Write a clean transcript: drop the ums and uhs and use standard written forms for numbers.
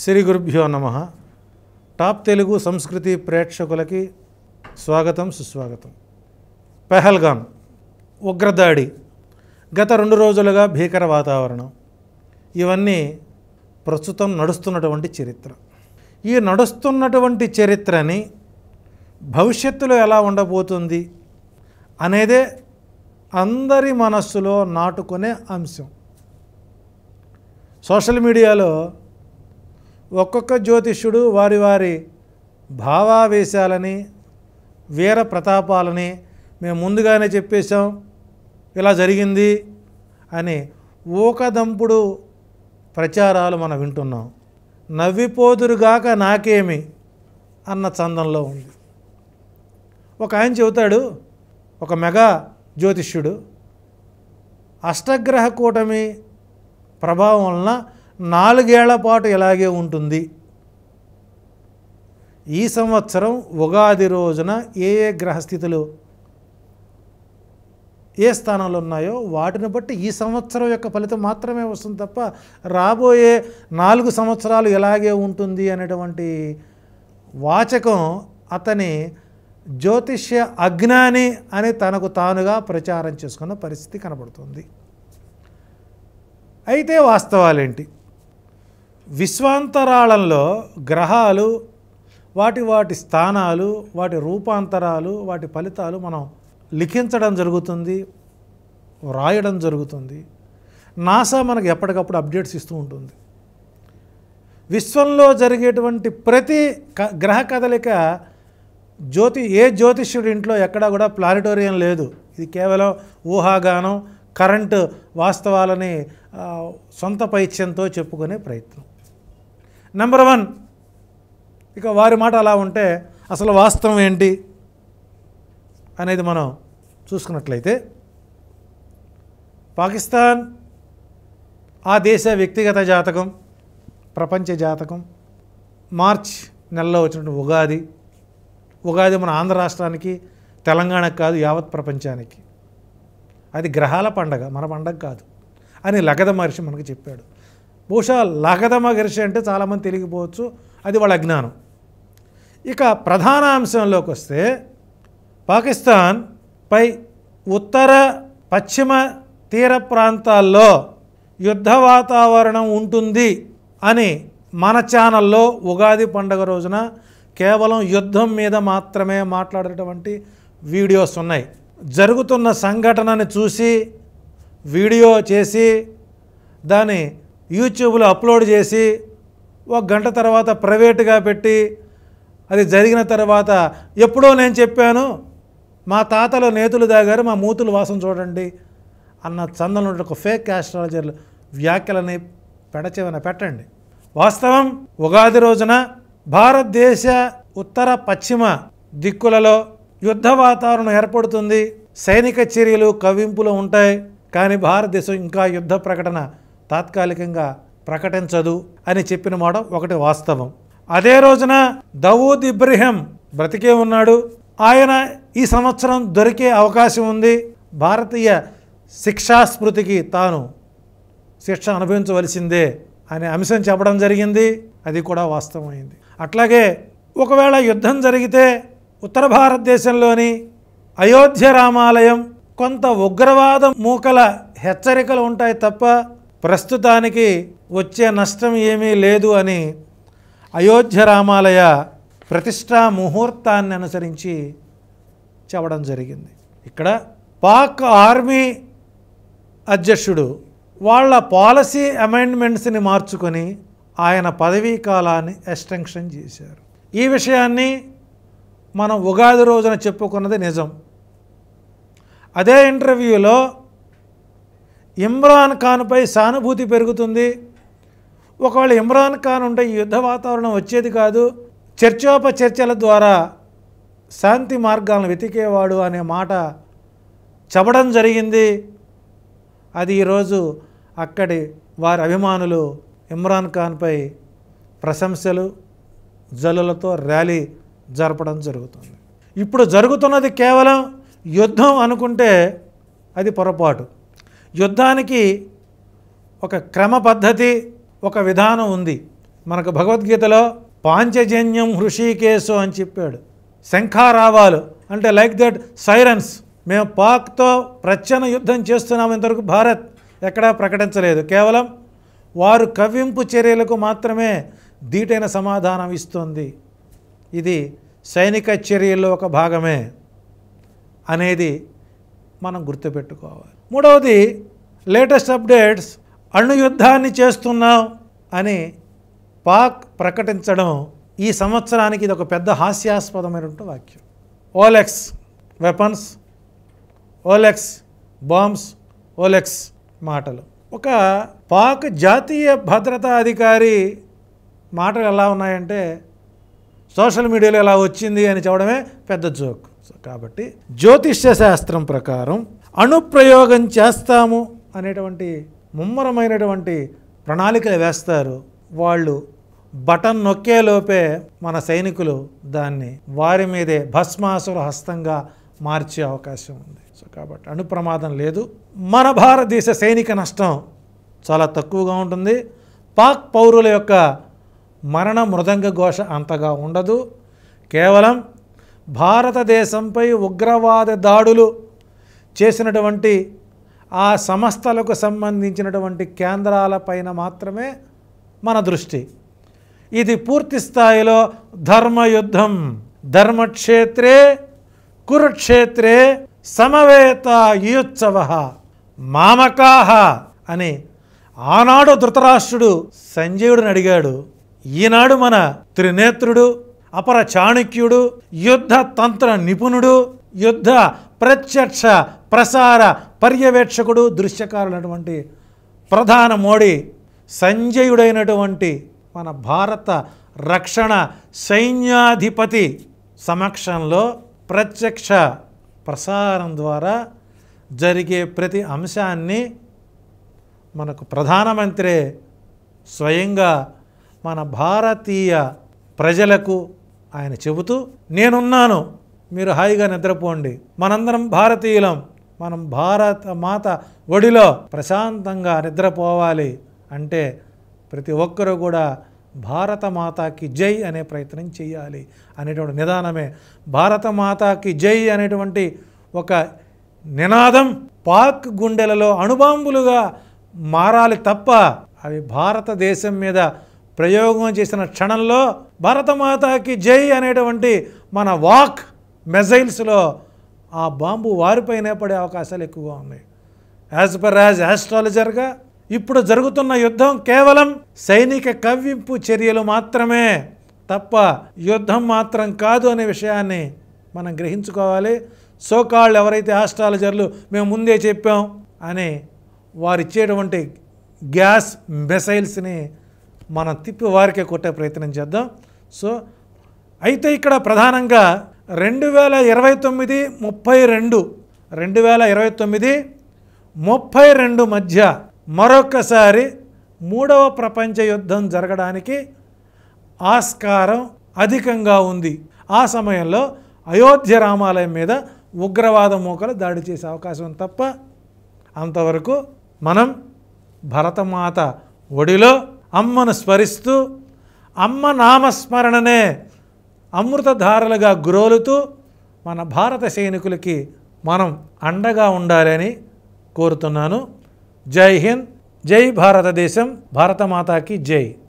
శ్రీ గురుభ్యో నమః. టాప్ తెలుగు సంస్కృతి ప్రేక్షకులకి స్వాగతం, సుస్వాగతం. పెహల్గాం ఉగ్రదాడి, గత 2 రోజులుగా భీకర వాతావరణం, ఇవన్నీ ప్రస్తుతం నడుస్తున్నటువంటి చరిత్ర. ఈ నడుస్తున్నటువంటి చరిత్రని భవిష్యత్తులో ఎలా ఉండబోతుంది అనేదే అందరి మనస్సులో నాటుకునే అంశం. సోషల్ మీడియాలో ఒక్కొక్క జ్యోతిష్యుడు వారి భావావేశాలని, వీర ప్రతాపాలని మేము ముందుగానే చెప్పేశాం, ఇలా జరిగింది అని ఊకదంపుడు ప్రచారాలు మనం వింటున్నాం. నవ్విపోదురుగాక నాకేమి అన్న చందంలో ఉంది. ఒక ఆయన చెబుతాడు, ఒక మెగా జ్యోతిష్యుడు, అష్టగ్రహ కూటమి ప్రభావం వలన 4 ఏళ్ల పాటు ఇలాగే ఉంటుంది. ఈ సంవత్సరం ఉగాది రోజున ఏ గ్రహస్థితులు ఏ స్థానంలో ఉన్నాయో వాటిని బట్టి ఈ సంవత్సరం యొక్క ఫలితం మాత్రమే వస్తుంది తప్ప రాబోయే 4 సంవత్సరాలు ఇలాగే ఉంటుంది అనేటువంటి వాచకం అతని జ్యోతిష్య అజ్ఞాని అని తనకు తానుగా ప్రచారం చేసుకున్న పరిస్థితి కనబడుతుంది. అయితే వాస్తవాలేంటి? విశ్వాంతరాళంలో గ్రహాలు వాటి స్థానాలు, వాటి రూపాంతరాలు, వాటి ఫలితాలు మనం లిఖించడం జరుగుతుంది, వ్రాయడం జరుగుతుంది. నాసా మనకు ఎప్పటికప్పుడు అప్డేట్స్ ఇస్తూ ఉంటుంది. విశ్వంలో జరిగేటువంటి ప్రతి గ్రహ కదలిక ఏ జ్యోతిష్యుడి ఇంట్లో ఎక్కడా కూడా ప్లానిటోరియం లేదు. ఇది కేవలం ఊహాగానం, కరెంటు వాస్తవాలని సొంత పైత్యంతో చెప్పుకునే ప్రయత్నం. నెంబర్ 1, ఇక వారి మాట అలా ఉంటే అసలు వాస్తవం ఏంటి అనేది మనం చూసుకున్నట్లయితే, పాకిస్తాన్ ఆ దేశ వ్యక్తిగత జాతకం, ప్రపంచ జాతకం, మార్చ్ నెలలో వచ్చినటువంటి ఉగాది మన ఆంధ్ర రాష్ట్రానికి, తెలంగాణకు కాదు, యావత్ ప్రపంచానికి అది గ్రహాల పండగ, మన పండగ కాదు అని లగధ మహర్షి మనకు చెప్పాడు. బహుశా లగధ మహర్షి అంటే చాలామంది తెలియకపోవచ్చు, అది వాళ్ళ అజ్ఞానం. ఇక ప్రధాన అంశంలోకి వస్తే, పాకిస్తాన్ పై ఉత్తర పశ్చిమ తీర ప్రాంతాల్లో యుద్ధ వాతావరణం ఉంటుంది అని మన ఛానల్లో ఉగాది పండుగ రోజున కేవలం యుద్ధం మీద మాత్రమే మాట్లాడేటువంటి వీడియోస్ ఉన్నాయి. జరుగుతున్న సంఘటనని చూసి వీడియో చేసి దాన్ని యూట్యూబ్లో అప్లోడ్ చేసి 1 గంట తర్వాత ప్రైవేటుగా పెట్టి, అది జరిగిన తర్వాత ఎప్పుడో నేను చెప్పాను, మా తాతలు నేతులు దాగారు, మా మూతులు వాసన చూడండి అన్న చందంలో ఒక ఫేక్ ఆస్ట్రాలజర్లు వ్యాఖ్యలని పెడచెవిన పెట్టండి. వాస్తవం, ఉగాది రోజున భారతదేశ ఉత్తర పశ్చిమ దిక్కులలో యుద్ధ వాతావరణం ఏర్పడుతుంది, సైనిక చర్యలు కవ్వింపులు ఉంటాయి. కానీ భారతదేశం ఇంకా యుద్ధ ప్రకటన తాత్కాలికంగా ప్రకటించదు అని చెప్పిన మాట ఒకటి వాస్తవం. అదే రోజున దావూద్ ఇబ్రహీం బ్రతికే ఉన్నాడు, ఆయన ఈ సంవత్సరం దొరికే అవకాశం ఉంది, భారతీయ శిక్షాస్మృతికి తాను శిక్ష అనుభవించవలసిందే అనే అంశం చెప్పడం జరిగింది. అది కూడా వాస్తవమైంది. అట్లాగే ఒకవేళ యుద్ధం జరిగితే ఉత్తర భారతదేశంలోని అయోధ్య రామాలయం కొంత ఉగ్రవాద మూకల హెచ్చరికలు ఉంటాయి తప్ప ప్రస్తుతానికి వచ్చే నష్టం ఏమీ లేదు అని అయోధ్య రామాలయ ప్రతిష్టా ముహూర్తాన్ని అనుసరించి చెప్పడం జరిగింది. ఇక్కడ పాక్ ఆర్మీ అధ్యక్షుడు వాళ్ళ పాలసీ అమెండ్మెంట్స్ని మార్చుకొని ఆయన పదవీ కాలాన్ని ఎక్స్టెన్షన్ చేశారు. ఈ విషయాన్ని మనం ఉగాది రోజున చెప్పుకున్నది నిజం. అదే ఇంటర్వ్యూలో ఇమ్రాన్ ఖాన్పై సానుభూతి పెరుగుతుంది, ఒకవేళ ఇమ్రాన్ ఖాన్ ఉంటే ఈ యుద్ధ వాతావరణం వచ్చేది కాదు, చర్చోపచర్చల ద్వారా శాంతి మార్గాలను వెతికేవాడు అనే మాట చెప్పడం జరిగింది. అది ఈరోజు అక్కడి వారి అభిమానులు ఇమ్రాన్ ఖాన్పై ప్రశంసలు జల్లులతో ర్యాలీ జరపడం జరుగుతుంది. ఇప్పుడు జరుగుతున్నది కేవలం యుద్ధం అనుకుంటే అది పొరపాటు. యుద్ధానికి ఒక క్రమ పద్ధతి, ఒక విధానం ఉంది. మనకు భగవద్గీతలో పాంచజన్యం హృషికేశు అని చెప్పాడు. శంఖారావాలు అంటే లైక్ దట్ సైరన్స్. మేము పాక్తో ప్రచ్ఛన్న యుద్ధం చేస్తున్నాము, ఇంతవరకు భారత్ ఎక్కడా ప్రకటించలేదు. కేవలం వారు కవ్వింపు చర్యలకు మాత్రమే ధీటైన సమాధానం ఇస్తుంది. ఇది సైనిక చర్యల్లో ఒక భాగమే అనేది మనం గుర్తుపెట్టుకోవాలి. మూడవది, లేటెస్ట్ అప్డేట్స్, అణు యుద్ధాన్ని చేస్తున్నాం అని పాక్ ప్రకటించడం ఈ సంవత్సరానికి ఇది ఒక పెద్ద హాస్యాస్పదమైనటువంటి వాక్యం. ఓలెక్స్ వెపన్స్, ఓలెక్స్ బాంబ్స్, ఓలెక్స్ మాటలు. ఒక పాక్ జాతీయ భద్రతా అధికారి మాటలు ఎలా ఉన్నాయంటే సోషల్ మీడియాలో ఎలా వచ్చింది అని చెప్పడమే పెద్ద జోక్. సో కాబట్టి జ్యోతిష్య శాస్త్రం ప్రకారం అణుప్రయోగం చేస్తాము అనేటువంటి ముమ్మరమైనటువంటి ప్రణాళికలు వేస్తారు. వాళ్ళు బటన్ నొక్కేలోపే మన సైనికులు దాన్ని వారి మీదే భస్మాసుర హస్తంగా మార్చే అవకాశం ఉంది. సో కాబట్టి అణు ప్రమాదం లేదు. మన భారతదేశ సైనిక నష్టం చాలా తక్కువగా ఉంటుంది. పాక్ పౌరుల యొక్క మరణ మృదంగ ఘోష అంతగా ఉండదు. కేవలం భారతదేశంపై ఉగ్రవాద దాడులు చేసినటువంటి ఆ సంస్థలకు సంబంధించినటువంటి కేంద్రాలపైన మాత్రమే మన దృష్టి. ఇది పూర్తి స్థాయిలో ధర్మయుద్ధం. ధర్మక్షేత్రే కురుక్షేత్రే సమవేత యుత్సవ మామకాహ అని ఆనాడు ధృతరాష్ట్రుడు సంజయుడిని అడిగాడు. ఈనాడు మన త్రినేత్రుడు, అపర చాణక్యుడు, యుద్ధ తంత్ర నిపుణుడు, యుద్ధ ప్రత్యక్ష ప్రసార పర్యవేక్షకుడు, దృశ్యకారులైనటువంటి ప్రధాన మోడీ సంజయుడైనటువంటి మన భారత రక్షణ సైన్యాధిపతి సమక్షంలో ప్రత్యక్ష ప్రసారం ద్వారా జరిగే ప్రతి అంశాన్ని మనకు ప్రధానమంత్రి స్వయంగా మన భారతీయ ప్రజలకు ఆయన చెబుతూ, నేనున్నాను, మీరు హాయిగా నిద్రపోండి, మనందరం భారతీయులం, మనం భారత మాత ఒడిలో ప్రశాంతంగా నిద్రపోవాలి అంటే ప్రతి ఒక్కరూ కూడా భారత మాతాకి జై అనే ప్రయత్నం చేయాలి అనేటువంటి నిదానమే. భారత మాతాకి జై అనేటువంటి ఒక నినాదం పాక్ గుండెలలో అణుబాంబులుగా మారాలి తప్ప అవి భారతదేశం మీద ప్రయోగం చేసిన క్షణంలో భారతమాతాకి జై అనేటువంటి మన వాక్ మెజైల్స్లో ఆ బాంబు వారిపైనే పడే అవకాశాలు ఎక్కువగా ఉన్నాయి. యాజ్ పర్ యాజ్ ఆస్ట్రాలజర్గా ఇప్పుడు జరుగుతున్న యుద్ధం కేవలం సైనిక కవ్వింపు చర్యలు మాత్రమే తప్ప యుద్ధం మాత్రం కాదు అనే విషయాన్ని మనం గ్రహించుకోవాలి. సోకాళ్ళు ఎవరైతే ఆస్ట్రాలజర్లు మేము ముందే చెప్పాం అని వారు ఇచ్చేటువంటి గ్యాస్ మిసైల్స్ని మనం తిప్పి వారికే కొట్టే ప్రయత్నం చేద్దాం. సో అయితే ఇక్కడ ప్రధానంగా 2029-32 మధ్య మరొకసారి మూడవ ప్రపంచ యుద్ధం జరగడానికి ఆస్కారం అధికంగా ఉంది. ఆ సమయంలో అయోధ్య రామాలయం మీద ఉగ్రవాద మూకలు దాడి చేసే అవకాశం తప్ప అంతవరకు మనం భరతమాత ఒడిలో అమ్మను స్మరిస్తూ అమ్మ నామస్మరణనే అమృతధారలుగా గ్రోలుతూ మన భారత సైనికులకి మనం అండగా ఉండాలని కోరుతున్నాను. జై హింద్, జై భారతదేశం, భారతమాతాకి జై.